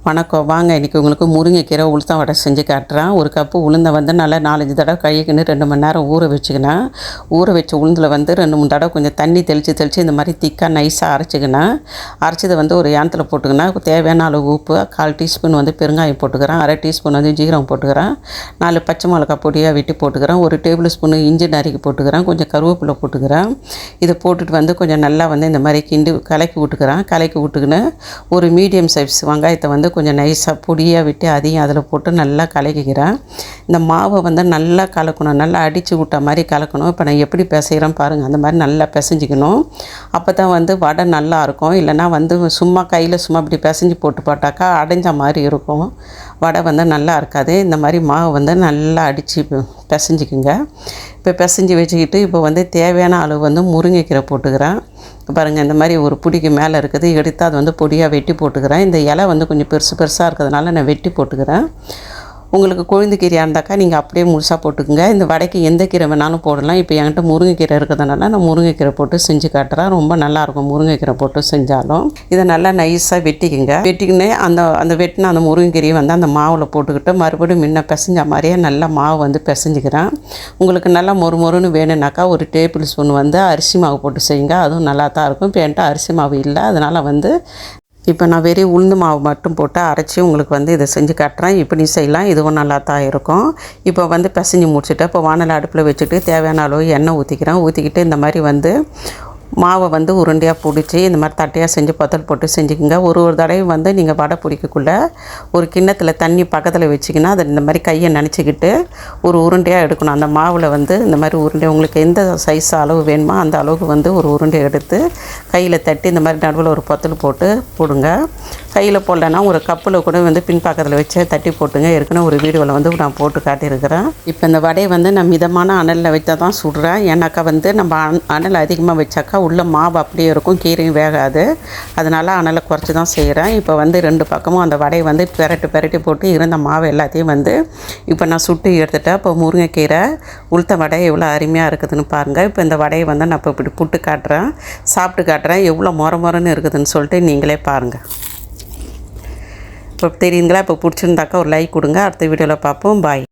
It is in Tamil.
வணக்கம். வாங்க இன்றைக்கி உங்களுக்கு முருங்கைக்கீரை உளுத்தம் வடை செஞ்சு காட்டுறேன். ஒரு கப்பு உளுந்தை வந்து நல்லா 4-5 தடவை கழுவிக்கின்னு 2 மணி நேரம் ஊற வச்சுக்கினேன். ஊற வச்ச உளுந்தில் வந்து 2-3 தடவை கொஞ்சம் தண்ணி தெளித்து இந்த மாதிரி திக்காக நைஸாக அரைச்சிக்கினேன். அரைச்சதை வந்து ஒரு ஏனத்தில் போட்டுக்கினேன். தேவையான அளவு உப்பு, 1/4 டீஸ்பூன் வந்து பெருங்காயம் போட்டுக்கிறேன், 1/2 டீஸ்பூன் வந்து ஜீரகம் போட்டுக்கிறேன், 4 பச்சை மிளகாய் பொடியாக வெட்டி போட்டுக்கிறேன், 1 டேபிள் ஸ்பூன் இஞ்சி நறுக்கி போட்டுக்கிறேன், கொஞ்சம் கருவேப்பிலை போட்டுக்கிறேன். இதை போட்டுட்டு வந்து கொஞ்சம் நல்லா வந்து இந்த மாதிரி கலக்கி விட்டுக்கின்னு ஒரு மீடியம் சைஸ் வெங்காயத்தை வந்து கொஞ்சம் நைஸாக பொடியாக விட்டு அதையும் அதில் போட்டு நல்லா கலக்கிக்கிறேன். இந்த மாவை வந்து நல்லா கலக்கணும், நல்லா அடித்து விட்ட மாதிரி கலக்கணும். இப்போ நான் எப்படி பிசைகிறேன் பாருங்கள், அந்த மாதிரி நல்லா பிசைஞ்சிக்கணும். அப்போ தான் வந்து வடை நல்லா இருக்கும். இல்லைனா வந்து சும்மா கையில் சும்மா இப்படி பிசைஞ்சு போட்டாக்கா அடைஞ்ச மாதிரி இருக்கும், வடை வந்து நல்லா இருக்காது. இந்த மாதிரி மாவை வந்து நல்லா அடித்து பிசைஞ்சிக்குங்க. இப்போ பிசைஞ்சு வச்சுக்கிட்டு இப்போ வந்து தேவையான அளவு வந்து முருங்கைக்கீரை போட்டுக்கிறேன். பாருங்கள், இந்த மாதிரி ஒரு பிடிக்கு மேலே இருக்குது, எடுத்து அதை வந்து பொடியாக வெட்டி போட்டுக்கிறேன். இந்த இலை வந்து கொஞ்சம் பெருசாக இருக்கிறதுனால நான் வெட்டி போட்டுக்கிறேன். உங்களுக்கு கொழுந்து கீரையாக இருந்தாக்கா நீங்கள் அப்படியே முழுசாக போட்டுக்குங்க. இந்த வடைக்கு எந்த கீரை வேணாலும் போடலாம். இப்போ என்கிட்ட முருங்கைக்கீரை இருக்கிறதுனால நான் முருங்கைக்கீரை போட்டு செஞ்சு காட்டுறேன். ரொம்ப நல்லாயிருக்கும் முருங்கைக்கீரை போட்டு செஞ்சாலும். இதை நல்லா நைஸாக வெட்டிக்கின்னு அந்த வெட்டின அந்த முருங்கைக்கீரையை வந்து அந்த மாவில் போட்டுக்கிட்டு மறுபடியும் முன்ன பிசைஞ்ச மாதிரியே நல்லா மாவு வந்து பிசைஞ்சிக்கிறேன். உங்களுக்கு நல்லா மொறுன்னு வேணும்னாக்கா 1 டேபிள் ஸ்பூன் வந்து அரிசி மாவு போட்டு செய்யுங்க, அதுவும் நல்லா தான் இருக்கும். இப்போ என்கிட்ட அரிசி மாவு இல்லை, அதனால் வந்து இப்போ நான் வெறும் உளுந்து மாவு மட்டும் போட்டு அரைச்சி உங்களுக்கு வந்து இதை செஞ்சு காட்டுறேன். இப்படி செய்யலாம், இதுவும் நல்லா தான் இருக்கும். இப்போ வந்து பிசைஞ்சு முடிச்சுட்டு இப்போ வானல் அடுப்பில் வச்சுட்டு தேவையான அளவு எண்ணெய் ஊற்றிக்கிட்டு இந்த மாதிரி வந்து மாவை வந்து உருண்டையாக பிடிச்சி இந்த மாதிரி தட்டையாக செஞ்சு பத்தல் போட்டு செஞ்சுக்கோங்க. ஒரு தடவை வந்து நீங்கள் வடை பிடிக்கக்குள்ளே ஒரு கிண்ணத்தில் தண்ணி பக்கத்தில் வச்சிங்கன்னா அதை இந்த மாதிரி கையை நனைச்சிக்கிட்டு ஒரு உருண்டையாக எடுக்கணும். அந்த மாவில் வந்து இந்த மாதிரி உருண்டை உங்களுக்கு எந்த சைஸ் அளவு வேணுமோ அந்த அளவுக்கு வந்து ஒரு உருண்டை எடுத்து கையில் தட்டி இந்த மாதிரி நடுவில் ஒரு பத்தல் போட்டு போடுங்க. கையில் போடலன்னா ஒரு கப்பில் கூட வந்து பின்பக்கத்தில் வச்சு தட்டி போட்டுங்க. ஏற்கனவே ஒரு வீடியோவில் வந்து நான் போட்டு காட்டியிருக்கிறேன். இப்போ இந்த வடையை வந்து நான் மிதமான அனலில் வச்சா தான் சுடுறேன். ஏன்னாக்கா வந்து நம்ம அனல் அதிகமாக வச்சாக்கா உள்ள மாவு அப்படியே இருக்கும், கீரையும் வேகாது. அதனால் அனலை குறைச்சி தான் செய்கிறேன். இப்போ வந்து 2 பக்கமும் அந்த வடையை வந்து பெரட்டி போட்டு இருந்த மாவு எல்லாத்தையும் வந்து இப்போ நான் சுட்டு எடுத்துட்டேன். இப்போ முருங்கைக்கீரை உளுத்த வடை எவ்வளோ அருமையாக இருக்குதுன்னு பாருங்கள். இப்போ இந்த வடையை வந்து நான் இப்போ இப்படி புட்டு காட்டுறேன், சாப்பிட்டு காட்டுறேன், எவ்வளோ மொரன்னு இருக்குதுன்னு சொல்லிட்டு நீங்களே பாருங்கள். இப்போ தெரியுங்களா? இப்போ பிடிச்சிருந்தாக்கா ஒரு லைக் கொடுங்க. அடுத்த வீடியோவில் பார்ப்போம். பாய்.